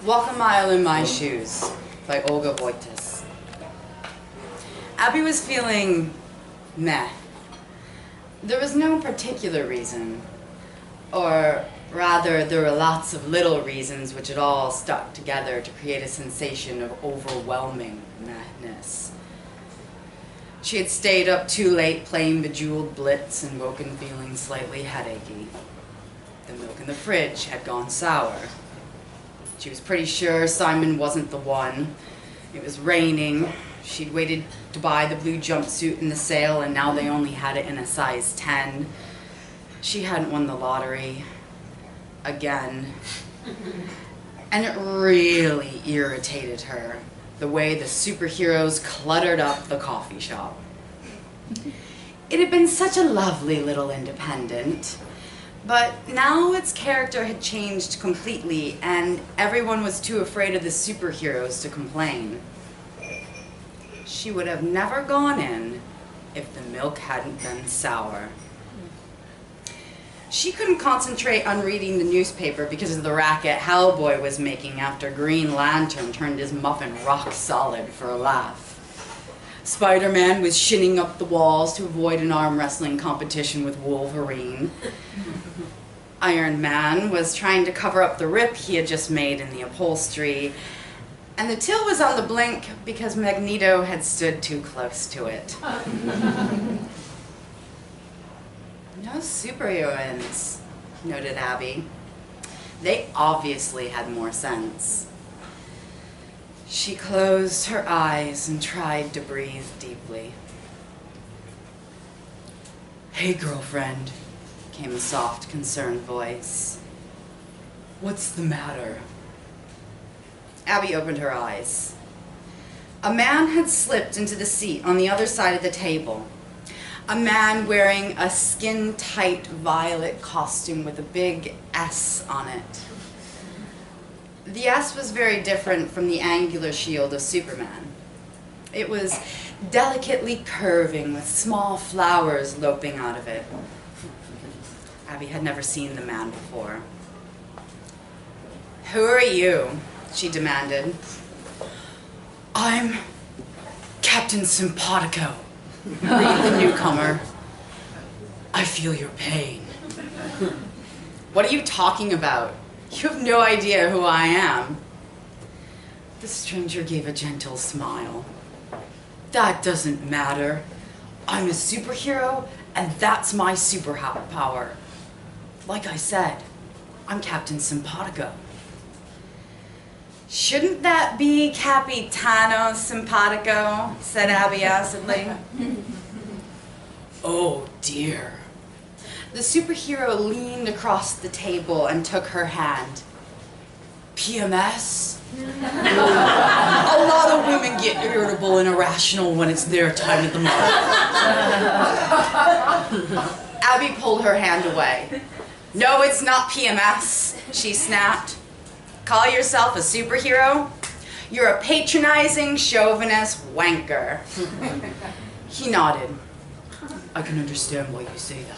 Walk a Mile in My Shoes by Olga Wojtas. Abby was feeling meh. There was no particular reason, or rather there were lots of little reasons which had all stuck together to create a sensation of overwhelming madness. She had stayed up too late playing Bejeweled Blitz and woken feeling slightly headachy. The milk in the fridge had gone sour. She was pretty sure Simon wasn't the one. It was raining. She'd waited to buy the blue jumpsuit in the sale, and now they only had it in a size 10. She hadn't won the lottery. Again. And it really irritated her, the way the superheroes cluttered up the coffee shop. It had been such a lovely little independent, but now its character had changed completely, and everyone was too afraid of the superheroes to complain. She would have never gone in if the milk hadn't been sour. She couldn't concentrate on reading the newspaper because of the racket Hellboy was making after Green Lantern turned his muffin rock solid for a laugh. Spider-Man was shinning up the walls to avoid an arm wrestling competition with Wolverine. Iron Man was trying to cover up the rip he had just made in the upholstery, and the till was on the blink because Magneto had stood too close to it. No superheroines, noted Abby. They obviously had more sense. She closed her eyes and tried to breathe deeply. "Hey, girlfriend," came a soft, concerned voice. "What's the matter?" Abby opened her eyes. A man had slipped into the seat on the other side of the table. A man wearing a skin-tight violet costume with a big S on it. The S was very different from the angular shield of Superman. It was delicately curving with small flowers loping out of it. Abby had never seen the man before. "Who are you?" she demanded. "I'm Captain Simpatico," breathed the newcomer. "I feel your pain." "What are you talking about? You have no idea who I am." The stranger gave a gentle smile. "That doesn't matter. I'm a superhero, and that's my superpower. Like I said, I'm Captain Simpatico." "Shouldn't that be Capitano Simpatico?" said Abby acidly. "Oh dear." The superhero leaned across the table and took her hand. "PMS? A lot of women get irritable and irrational when it's their time of the month." Abby pulled her hand away. "No, it's not PMS," she snapped. "Call yourself a superhero? You're a patronizing, chauvinist wanker." He nodded. "I can understand why you say that."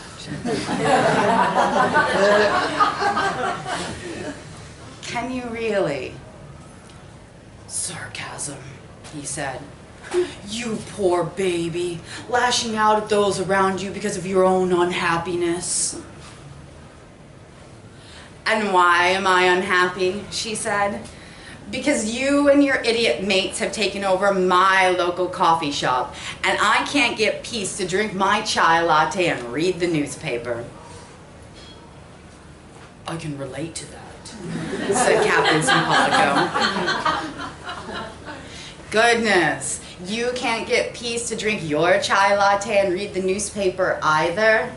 "Can you really?" "Sarcasm," he said. "You poor baby, lashing out at those around you because of your own unhappiness." "And why am I unhappy?" she said. "Because you and your idiot mates have taken over my local coffee shop, and I can't get peace to drink my chai latte and read the newspaper." "I can relate to that," said Captain Simpatico. "Goodness, you can't get peace to drink your chai latte and read the newspaper either?"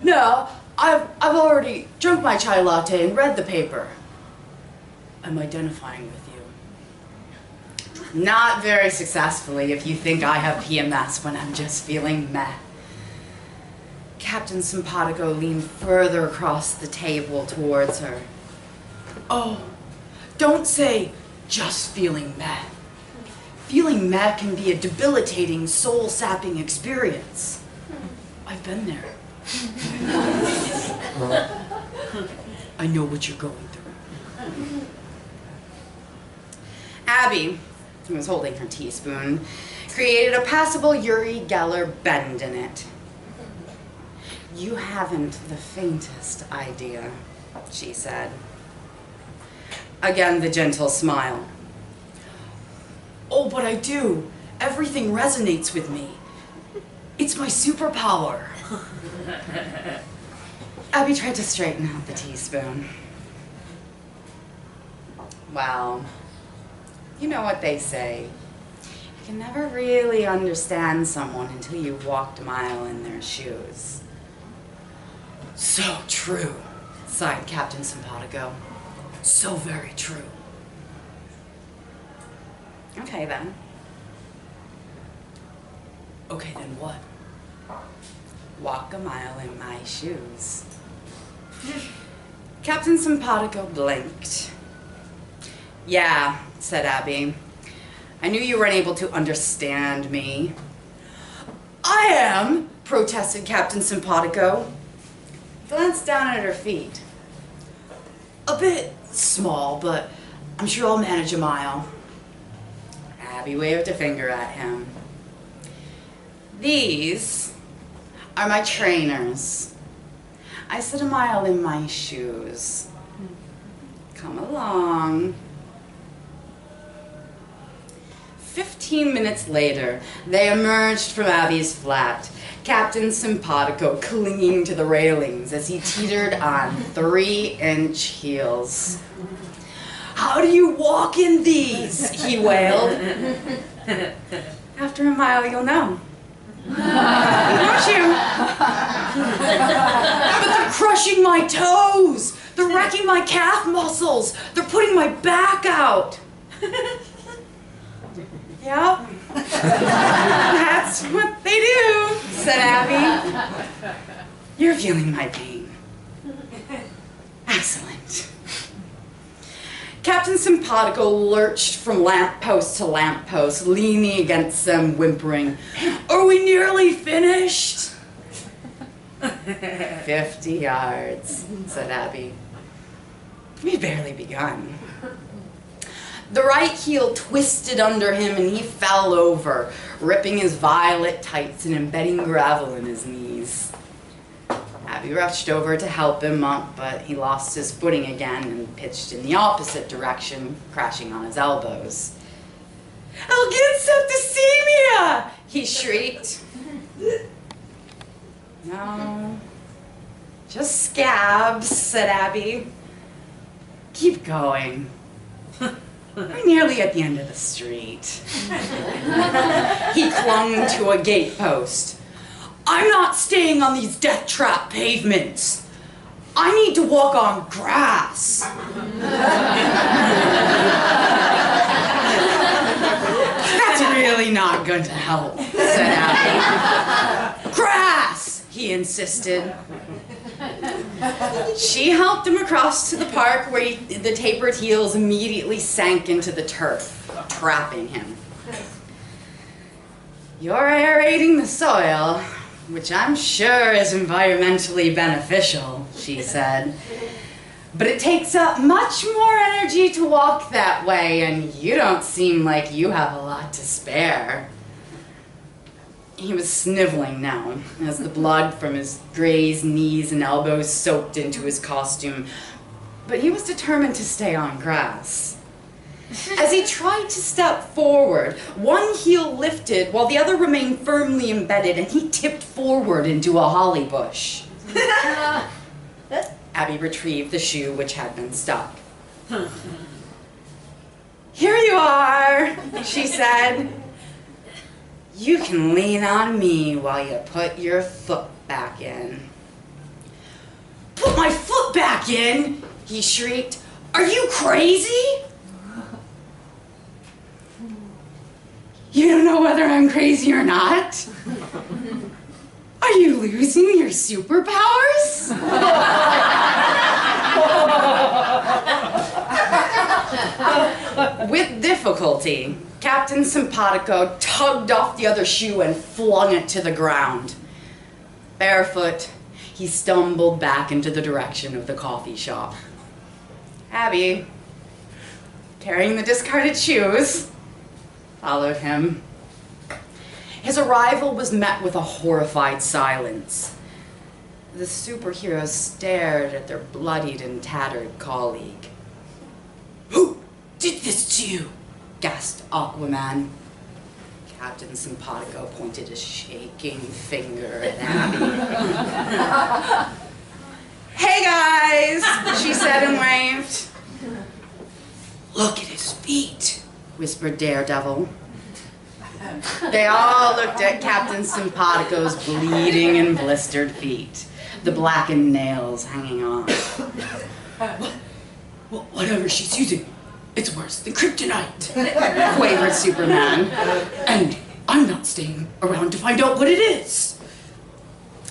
"No, I've already drunk my chai latte and read the paper." "I'm identifying with you." "Not very successfully if you think I have PMS when I'm just feeling meh." Captain Simpatico leaned further across the table towards her. "Oh, don't say just feeling meh. Feeling meh can be a debilitating, soul-sapping experience. I've been there. I know what you're going through." Abby, who was holding her teaspoon, created a passable Uri Geller bend in it. "You haven't the faintest idea," she said. Again, the gentle smile. "Oh, but I do. Everything resonates with me. It's my superpower." Abby tried to straighten out the teaspoon. "Well, you know what they say. You can never really understand someone until you've walked a mile in their shoes." "So true," sighed Captain Simpatico. "So very true." "Okay, then." "Okay, then what?" "Walk a mile in my shoes." Captain Simpatico blinked. "Yeah," said Abby. "I knew you weren't able to understand me." "I am," protested Captain Simpatico. Glanced down at her feet. "A bit small, but I'm sure I'll manage a mile." Abby waved a finger at him. "These are my trainers. I said a mile in my shoes. Come along." 15 minutes later, they emerged from Abby's flat, Captain Simpatico clinging to the railings as he teetered on 3-inch heels. "How do you walk in these?" he wailed. "After a mile, you'll know." "Don't you?" "But they're crushing my toes. They're wrecking my calf muscles. They're putting my back out." "Yep, that's what they do," said Abby. "You're feeling my pain." "Excellent." Captain Simpatico lurched from lamppost to lamppost, leaning against them, whimpering, "Are we nearly finished?" 50 yards, said Abby. "We've barely begun." The right heel twisted under him and he fell over, ripping his violet tights and embedding gravel in his knees. Abby rushed over to help him up, but he lost his footing again and pitched in the opposite direction, crashing on his elbows. "I'll get septicemia!" he shrieked. "No, just scabs," said Abby. "Keep going. We're nearly at the end of the street." He clung to a gatepost. "I'm not staying on these death trap pavements. I need to walk on grass." "That's really not going to help," said Abby. "Grass," he insisted. She helped him across to the park where the tapered heels immediately sank into the turf, trapping him. "You're aerating the soil, which I'm sure is environmentally beneficial," she said. "But it takes up much more energy to walk that way, and you don't seem like you have a lot to spare." He was sniveling now, as the blood from his grazed knees and elbows soaked into his costume, but he was determined to stay on grass. As he tried to step forward, one heel lifted while the other remained firmly embedded, and he tipped forward into a holly bush. Abby retrieved the shoe which had been stuck. "Here you are," she said. "You can lean on me while you put your foot back in." "Put my foot back in?" he shrieked. "Are you crazy?" "You don't know whether I'm crazy or not? Are you losing your superpowers?" With difficulty, Captain Simpatico tugged off the other shoe and flung it to the ground. Barefoot, he stumbled back into the direction of the coffee shop. Abby carrying the discarded shoes, followed him. His arrival was met with a horrified silence. The superheroes stared at their bloodied and tattered colleague. "Who did this to you?" gasped Aquaman. Captain Simpatico pointed a shaking finger at Abby. "Hey guys," she said and waved. "Look at his feet," whispered Daredevil. They all looked at Captain Simpatico's bleeding and blistered feet, the blackened nails hanging on. Well, whatever she's using, it's worse than kryptonite, quavered Superman. "And I'm not staying around to find out what it is."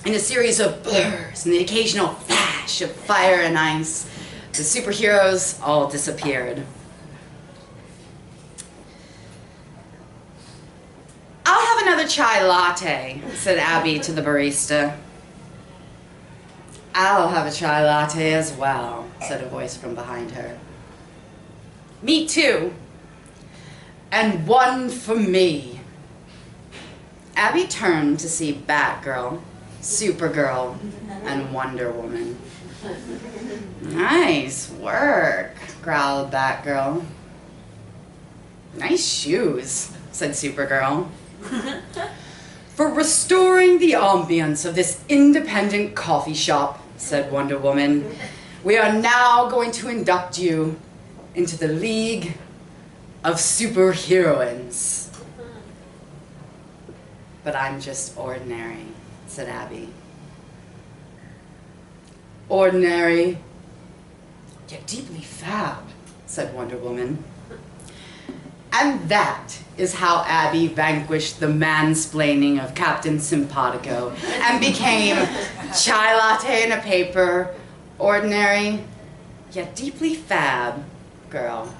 In a series of blurs and the occasional flash of fire and ice, the superheroes all disappeared. "I'll have another chai latte," said Abby to the barista. "I'll have a chai latte as well," said a voice from behind her. "Me too. And one for me." Abby turned to see Batgirl, Supergirl, and Wonder Woman. "Nice work," growled Batgirl. "Nice shoes," said Supergirl. "For restoring the ambience of this independent coffee shop," said Wonder Woman, "we are now going to induct you into the League of Superheroines." "But I'm just ordinary," said Abby. "Ordinary, yet deeply fab," said Wonder Woman. And that is how Abby vanquished the mansplaining of Captain Simpatico and became chai latte in a paper, ordinary, yet deeply fab girl.